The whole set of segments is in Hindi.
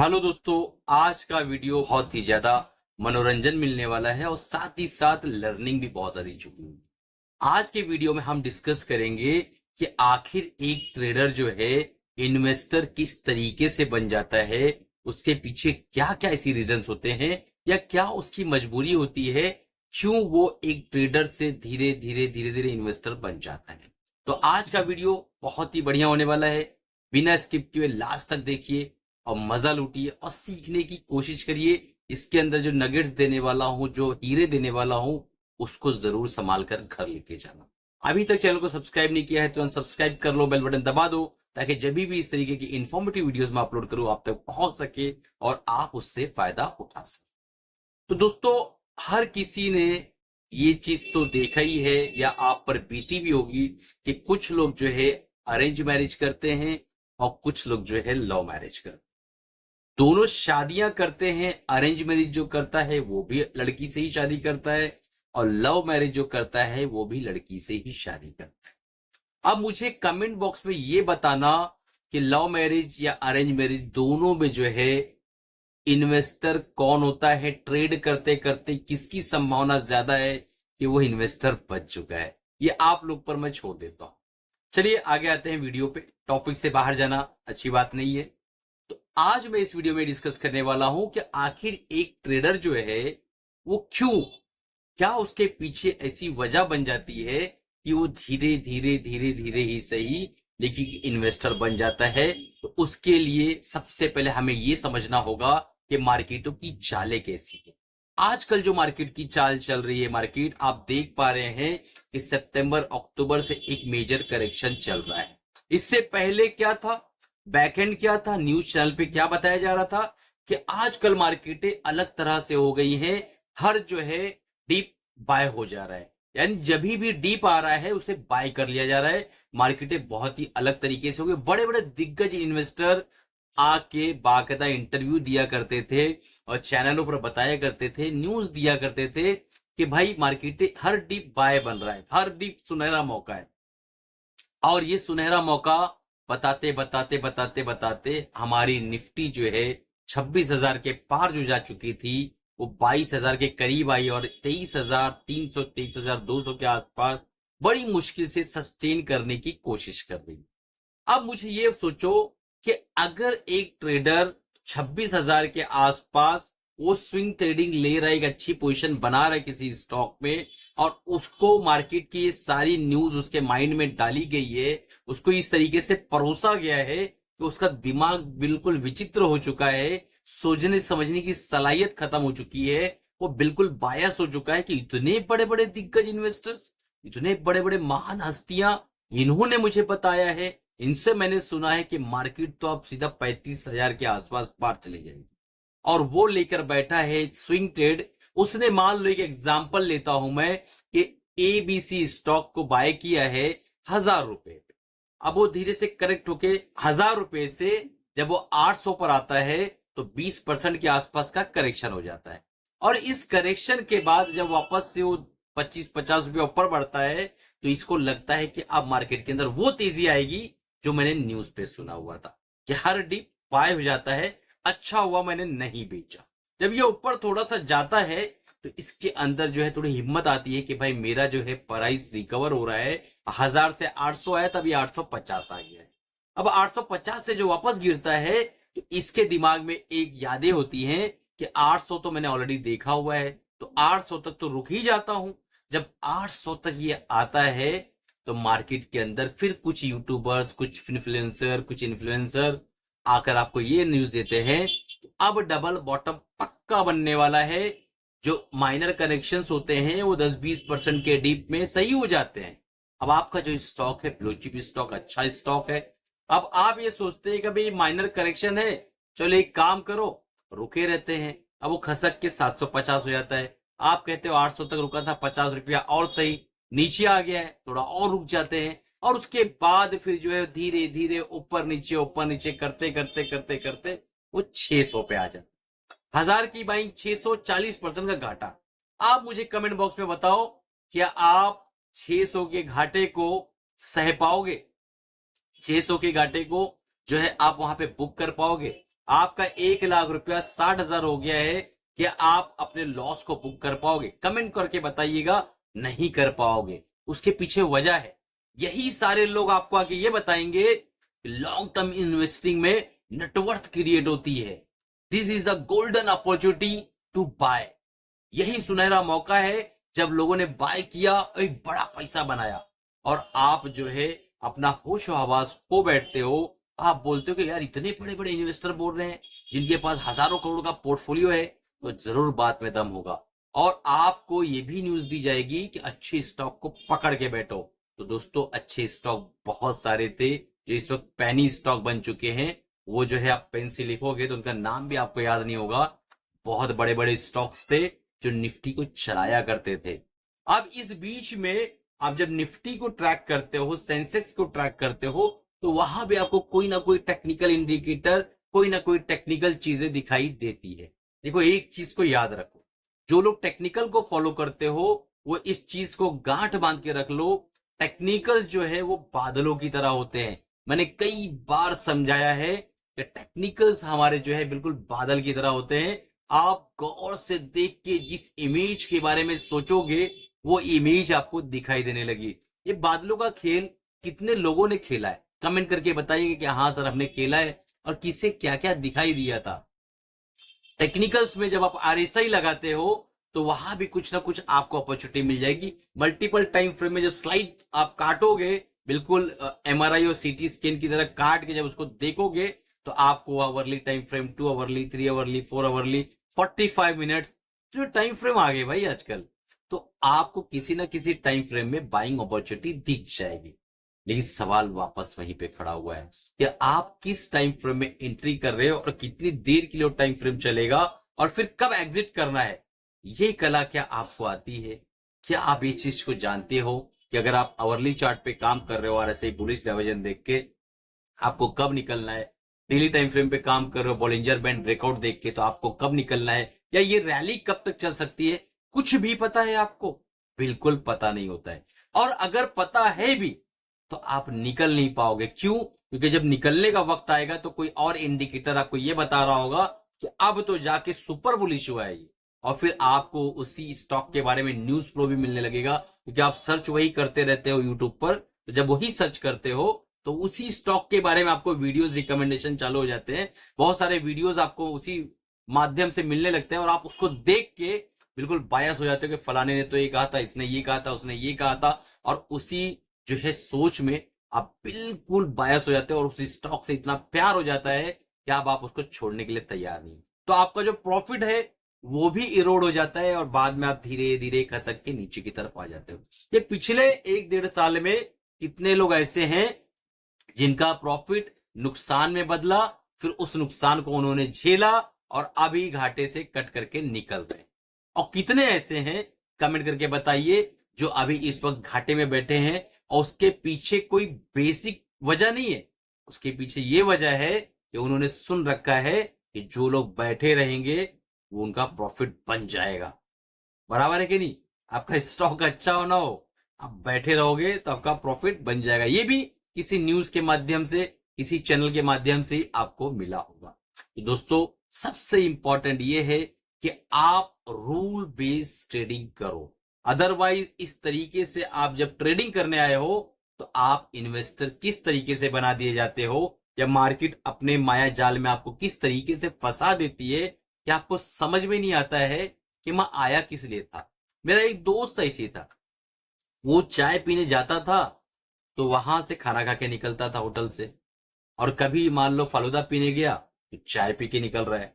हेलो दोस्तों, आज का वीडियो बहुत ही ज्यादा मनोरंजन मिलने वाला है और साथ ही साथ लर्निंग भी बहुत सारी चुकी है। आज के वीडियो में हम डिस्कस करेंगे कि आखिर एक ट्रेडर जो है इन्वेस्टर किस तरीके से बन जाता है, उसके पीछे क्या क्या ऐसी रीजंस होते हैं या क्या उसकी मजबूरी होती है, क्यों वो एक ट्रेडर से धीरे धीरे धीरे धीरे इन्वेस्टर बन जाता है। तो आज का वीडियो बहुत ही बढ़िया होने वाला है। बिना स्किप किए लास्ट तक देखिए और मजा लूटिए और सीखने की कोशिश करिए। इसके अंदर जो नगेट्स देने वाला हूं, जो हीरे देने वाला हूं, उसको जरूर संभाल कर घर लेके जाना। अभी तक चैनल को सब्सक्राइब नहीं किया है तो सब्सक्राइब कर लो, बेल बटन दबा दो ताकि जब भी इस तरीके की इंफॉर्मेटिव वीडियोस में अपलोड करूं आप तक पहुंच सके और आप उससे फायदा उठा सके। तो दोस्तों, हर किसी ने ये चीज तो देखा ही है या आप पर बीती भी होगी कि कुछ लोग जो है अरेंज मैरिज करते हैं और कुछ लोग जो है लव मैरिज करते हैं। दोनों शादियां करते हैं। अरेंज मैरिज जो करता है वो भी लड़की से ही शादी करता है और लव मैरिज जो करता है वो भी लड़की से ही शादी करता है। अब मुझे कमेंट बॉक्स में ये बताना कि लव मैरिज या अरेंज मैरिज दोनों में जो है इन्वेस्टर कौन होता है, ट्रेड करते करते किसकी संभावना ज्यादा है कि वो इन्वेस्टर बच चुका है। ये आप लोग पर मैं छोड़ देता हूं। चलिए आगे आते हैं वीडियो पे। टॉपिक से बाहर जाना अच्छी बात नहीं है। तो आज मैं इस वीडियो में डिस्कस करने वाला हूं कि आखिर एक ट्रेडर जो है वो क्यों, क्या उसके पीछे ऐसी वजह बन जाती है कि वो धीरे धीरे धीरे धीरे ही सही लेकिन इन्वेस्टर बन जाता है। तो उसके लिए सबसे पहले हमें यह समझना होगा कि मार्केटों की चालें कैसी है। आजकल जो मार्केट की चाल चल रही है, मार्केट आप देख पा रहे हैं कि सितंबर अक्टूबर से एक मेजर करेक्शन चल रहा है। इससे पहले क्या था, बैकएंड क्या था, न्यूज चैनल पे क्या बताया जा रहा था कि आजकल मार्केटें अलग तरह से हो गई हैं। हर जो है डीप बाय हो जा रहा है, यानी जब भी डीप आ रहा है उसे बाय कर लिया जा रहा है। मार्केटें बहुत ही अलग तरीके से हो गई। बड़े बड़े दिग्गज इन्वेस्टर आके बाकायदा इंटरव्यू दिया करते थे और चैनलों पर बताया करते थे, न्यूज दिया करते थे कि भाई मार्केटें हर डीप बाय बन रहा है, हर डीप सुनहरा मौका है। और ये सुनहरा मौका बताते बताते बताते बताते हमारी निफ्टी जो है 26,000 के पार जो जा चुकी थी वो 22,000 के करीब आई और 23,300 23,200 के आसपास बड़ी मुश्किल से सस्टेन करने की कोशिश कर रही। अब मुझे ये सोचो कि अगर एक ट्रेडर 26,000 के आसपास वो स्विंग ट्रेडिंग ले रहा है, एक अच्छी पोजीशन बना रहा है किसी स्टॉक में और उसको मार्केट की ये सारी न्यूज उसके माइंड में डाली गई है, उसको इस तरीके से परोसा गया है कि उसका दिमाग बिल्कुल विचित्र हो चुका है, सोचने समझने की सलाहियत खत्म हो चुकी है। वो बिल्कुल बायस हो चुका है कि इतने बड़े बड़े दिग्गज इन्वेस्टर्स, इतने बड़े बड़े महान हस्तियां, इन्होंने मुझे बताया है, इनसे मैंने सुना है कि मार्केट तो अब सीधा 35,000 के आसपास पार चली जाएगी और वो लेकर बैठा है स्विंग ट्रेड। उसने मान लो एक एग्जांपल लेता हूं मैं कि एबीसी स्टॉक को बाय किया है 1,000 रुपए पे। अब वो धीरे से करेक्ट होके 1,000 रुपए से जब वो 800 पर आता है तो 20% के आसपास का करेक्शन हो जाता है और इस करेक्शन के बाद जब वापस से वो 25-50 रुपये ऊपर बढ़ता है तो इसको लगता है कि अब मार्केट के अंदर वो तेजी आएगी जो मैंने न्यूज पे सुना हुआ था कि हर डीप बाय हो जाता है। अच्छा हुआ मैंने नहीं बेचा। जब ये ऊपर थोड़ा सा जाता है तो इसके अंदर जो है थोड़ी हिम्मत आती है कि भाई मेरा जो है प्राइस रिकवर हो रहा है। 1,000 से 800 आया, तभी 850 आ गया है। अब 850 से जो वापस गिरता है तो इसके दिमाग में एक यादें होती हैं कि 800 तो मैंने ऑलरेडी देखा हुआ है तो 800 तक तो रुक ही जाता हूं। जब 800 तक ये आता है तो मार्केट के अंदर फिर कुछ यूट्यूबर्स, कुछ इन्फ्लुएंसर आकर आपको ये न्यूज देते हैं कि अब डबल बॉटम पक्का बनने वाला है। जो माइनर करेक्शंस होते हैं वो 10-20% के डीप में सही हो जाते हैं। अब आपका जो स्टॉक है ब्लू चिप स्टॉक, अच्छा स्टॉक है। अब आप ये सोचते हैं कि भाई माइनर करेक्शन है, चलो एक काम करो, रुके रहते हैं। अब वो खसक के 750 हो जाता है। आप कहते हो 800 तक रुका था, 50 रुपया और सही नीचे आ गया है, थोड़ा और रुक जाते हैं और उसके बाद फिर जो है धीरे धीरे ऊपर नीचे करते करते करते करते वो 600 पे आ जाता। 1,000 की बाइंग 640% का घाटा। आप मुझे कमेंट बॉक्स में बताओ, क्या आप 600 के घाटे को सह पाओगे? 600 के घाटे को जो है आप वहां पे बुक कर पाओगे? आपका 1,00,000 रुपया 60,000 हो गया है, कि आप अपने लॉस को बुक कर पाओगे? कमेंट करके बताइएगा। नहीं कर पाओगे। उसके पीछे वजह है, यही सारे लोग आपको आके ये बताएंगे, लॉन्ग टर्म इन्वेस्टिंग में नेटवर्थ क्रिएट होती है। This is the golden opportunity to buy. यही सुनहरा मौका है जब लोगों ने बाय किया, एक बड़ा पैसा बनाया, और आप जो है अपना होश हवास खो बैठते हो। आप बोलते हो कि यार इतने बड़े बड़े इन्वेस्टर बोल रहे हैं जिनके पास हजारों करोड़ का पोर्टफोलियो है, तो जरूर बात में दम होगा। और आपको ये भी न्यूज दी जाएगी कि अच्छे स्टॉक को पकड़ के बैठो। तो दोस्तों, अच्छे स्टॉक बहुत सारे थे जो इस वक्त पैनी स्टॉक बन चुके हैं। वो जो है आप पेन से लिखोगे तो उनका नाम भी आपको याद नहीं होगा। बहुत बड़े बड़े स्टॉक्स थे जो निफ्टी को चलाया करते थे। अब इस बीच में आप जब निफ्टी को ट्रैक करते हो, सेंसेक्स को ट्रैक करते हो, तो वहां भी आपको कोई ना कोई टेक्निकल इंडिकेटर, कोई ना कोई टेक्निकल चीजें दिखाई देती है। देखो, एक चीज को याद रखो, जो लोग टेक्निकल को फॉलो करते हो वो इस चीज को गांठ बांध के रख लो, टेक्निकल जो है वो बादलों की तरह होते हैं। मैंने कई बार समझाया है कि टेक्निकल्स हमारे जो है बिल्कुल बादल की तरह होते हैं। आप गौर से देख के जिस इमेज के बारे में सोचोगे, वो इमेज आपको दिखाई देने लगी। ये बादलों का खेल कितने लोगों ने खेला है? कमेंट करके बताइए कि हाँ सर, हमने खेला है, और किसे क्या क्या दिखाई दिया था। टेक्निकल्स में जब आप आरएसआई लगाते हो तो वहां भी कुछ ना कुछ आपको अपॉर्चुनिटी मिल जाएगी। मल्टीपल टाइम फ्रेम में जब स्लाइड आप काटोगे, बिल्कुल एमआरआई और सीटी स्कैन की तरह काट के जब उसको देखोगे, तो आपको hourly time frame, 2 hourly, 3 hourly, 4 hourly, 45 minutes, जो टाइम फ्रेम आ गए भाई आजकल, तो आपको किसी ना किसी टाइम फ्रेम में बाइंग अपॉर्चुनिटी दिख जाएगी। लेकिन सवाल वापस वहीं पे खड़ा हुआ है कि आप किस टाइम फ्रेम में एंट्री कर रहे हो और कितनी देर के लिए टाइम फ्रेम चलेगा, और फिर कब एग्जिट करना है। ये कला क्या आपको आती है? क्या आप इस चीज को जानते हो कि अगर आप आवरली चार्ट पे काम कर रहे हो और ऐसे ही बुलिश डाइवर्जन देख के आपको कब निकलना है, डेली टाइम फ्रेम पे काम कर रहे हो बॉलिंजर बैंड ब्रेकआउट देख के, तो आपको कब निकलना है, या ये रैली कब तक चल सकती है, कुछ भी पता है आपको? बिल्कुल पता नहीं होता है। और अगर पता है भी तो आप निकल नहीं पाओगे। क्यों? क्योंकि जब निकलने का वक्त आएगा तो कोई और इंडिकेटर आपको यह बता रहा होगा कि अब तो जाके सुपर बुलिश हुआ है ये, और फिर आपको उसी स्टॉक के बारे में न्यूज फ्लो भी मिलने लगेगा, क्योंकि आप सर्च वही करते रहते हो यूट्यूब पर। तो जब वही सर्च करते हो तो उसी स्टॉक के बारे में आपको वीडियोस रिकमेंडेशन चालू हो जाते हैं। बहुत सारे वीडियोस आपको उसी माध्यम से मिलने लगते हैं, और आप उसको देख के बिल्कुल बायस हो जाते हो कि फलाने ने तो ये कहा था, इसने ये कहा था, उसने ये कहा था, और उसी जो है सोच में आप बिल्कुल बायस हो जाते हो, और उसी स्टॉक से इतना प्यार हो जाता है कि आप उसको छोड़ने के लिए तैयार नहीं। तो आपका जो प्रॉफिट है वो भी इरोड हो जाता है, और बाद में आप धीरे धीरे खसक के नीचे की तरफ आ जाते हो। ये पिछले 1-1.5 साल में कितने लोग ऐसे हैं जिनका प्रॉफिट नुकसान में बदला, फिर उस नुकसान को उन्होंने झेला और अभी घाटे से कट करके निकल रहे हैं। और कितने ऐसे हैं, कमेंट करके बताइए, जो अभी इस वक्त घाटे में बैठे हैं, और उसके पीछे कोई बेसिक वजह नहीं है। उसके पीछे ये वजह है कि उन्होंने सुन रखा है कि जो लोग बैठे रहेंगे वो उनका प्रॉफिट बन जाएगा। बराबर है कि नहीं? आपका स्टॉक अच्छा हो ना हो, आप बैठे रहोगे तो आपका प्रॉफिट बन जाएगा। ये भी किसी न्यूज के माध्यम से, किसी चैनल के माध्यम से आपको मिला होगा। तो दोस्तों, सबसे इंपॉर्टेंट ये है कि आप रूल बेस्ड ट्रेडिंग करो। अदरवाइज इस तरीके से आप जब ट्रेडिंग करने आए हो तो आप इन्वेस्टर किस तरीके से बना दिए जाते हो, या मार्केट अपने माया जाल में आपको किस तरीके से फंसा देती है कि आपको समझ में नहीं आता है कि मैं आया किस लिए था। मेरा एक दोस्त ऐसी था, वो चाय पीने जाता था तो वहां से खाना खा के निकलता था होटल से, और कभी मान लो फालूदा पीने गया तो चाय पी के निकल रहा है।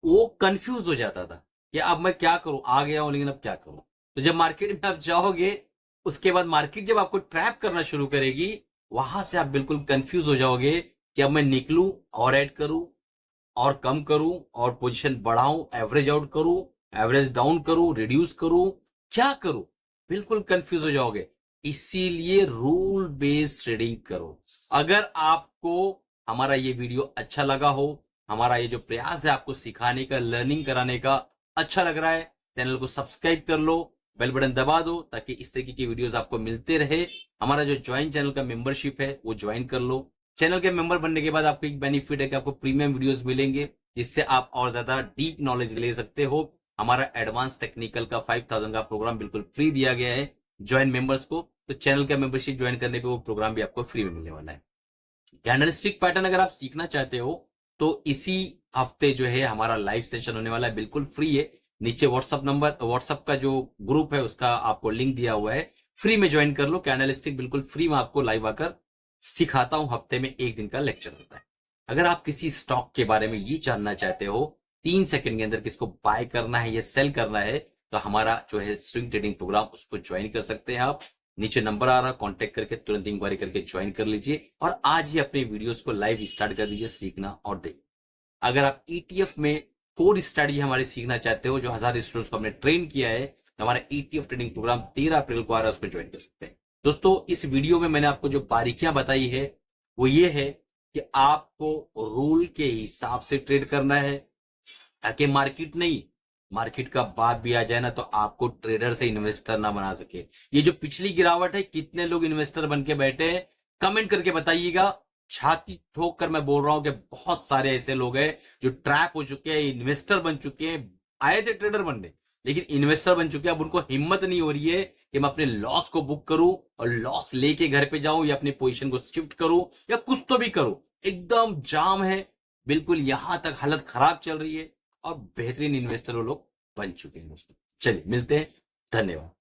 वो कंफ्यूज हो जाता था कि अब मैं क्या करूं, आ गया हूं लेकिन अब क्या करूं। तो जब मार्केट में आप जाओगे, उसके बाद मार्केट जब आपको ट्रैप करना शुरू करेगी, वहां से आप बिल्कुल कंफ्यूज हो जाओगे कि अब मैं निकलूं और ऐड करूं और कम करूं और पोजीशन बढ़ाऊं, एवरेज आउट करूं, एवरेज डाउन करूं, रिड्यूस करूं, क्या करूं, बिल्कुल कंफ्यूज हो जाओगे। इसीलिए रूल बेस्ड ट्रेडिंग करो। अगर आपको हमारा ये वीडियो अच्छा लगा हो, हमारा ये जो प्रयास है आपको सिखाने का, लर्निंग कराने का अच्छा लग रहा है, चैनल को सब्सक्राइब कर लो, बेल बटन दबा दो, ताकि इस तरीके की वीडियोस आपको मिलते रहे। हमारा जो ज्वाइन चैनल का मेंबरशिप है वो ज्वाइन कर लो। चैनल के मेंबर बनने के बाद आपको एक बेनिफिट है कि आपको प्रीमियम वीडियोस मिलेंगे, जिससे आप और ज्यादा डीप नॉलेज ले सकते हो। हमारा एडवांस टेक्निकल का 5000 का प्रोग्राम बिल्कुल फ्री दिया गया है ज्वाइन मेंबर्स को, तो चैनल का मेंबरशिप ज्वाइन करने पे वो प्रोग्राम भी आपको फ्री में मिलने वाला है। कैंडलस्टिक पैटर्न अगर आप सीखना चाहते हो तो इसी हफ्ते जो है हमारा लाइव सेशन होने वाला है, बिल्कुल फ्री है। नीचे व्हाट्सअप का जो ग्रुप है उसका आपको लिंक दिया हुआ है, फ्री में ज्वाइन कर लो। कैंडलस्टिक बिल्कुल फ्री में आपको लाइव आकर सिखाता हूं, हफ्ते में 1 दिन का लेक्चर होता है। अगर आप किसी स्टॉक के बारे में ये जानना चाहते हो 3 सेकंड के अंदर किसको बाय करना है या सेल करना है, तो हमारा जो है स्विंग ट्रेडिंग प्रोग्राम उसको ज्वाइन कर सकते हैं आप। नीचे नंबर आ रहा, कांटेक्ट करके तुरंत इंक्वायरी करके ज्वाइन कर लीजिए और आज ही अपने वीडियोस को लाइव स्टार्ट कर दीजिए सीखना और देखना। अगर आप ईटीएफ में कोर स्ट्रेटजी हमारे सीखना चाहते हो, जो 1000 स्टूडेंट्स को हमने ट्रेन किया है, तो हमारा ईटीएफ ट्रेडिंग प्रोग्राम 13 अप्रैल को आ रहा है, उसको ज्वाइन कर सकते हैं। दोस्तों, इस वीडियो में मैंने आपको जो बारीकियां बताई है वो ये है कि आपको रूल के हिसाब से ट्रेड करना है, ताकि मार्केट का बात भी आ जाए ना तो आपको ट्रेडर से इन्वेस्टर ना बना सके। ये जो पिछली गिरावट है, कितने लोग इन्वेस्टर बन के बैठे हैं, कमेंट करके बताइएगा। छाती ठोक कर मैं बोल रहा हूं कि बहुत सारे ऐसे लोग हैं जो ट्रैप हो चुके हैं, इन्वेस्टर बन चुके हैं। आए थे ट्रेडर बनने लेकिन इन्वेस्टर बन चुके हैं। अब उनको हिम्मत नहीं हो रही है कि मैं अपने लॉस को बुक करूं और लॉस लेके घर पे जाऊं या अपनी पोजीशन को शिफ्ट करूं या कुछ तो भी करूं। एकदम जाम है, बिल्कुल यहां तक हालत खराब चल रही है और बेहतरीन इन्वेस्टर वो लोग बन चुके हैं। दोस्तों चलिए मिलते हैं, धन्यवाद।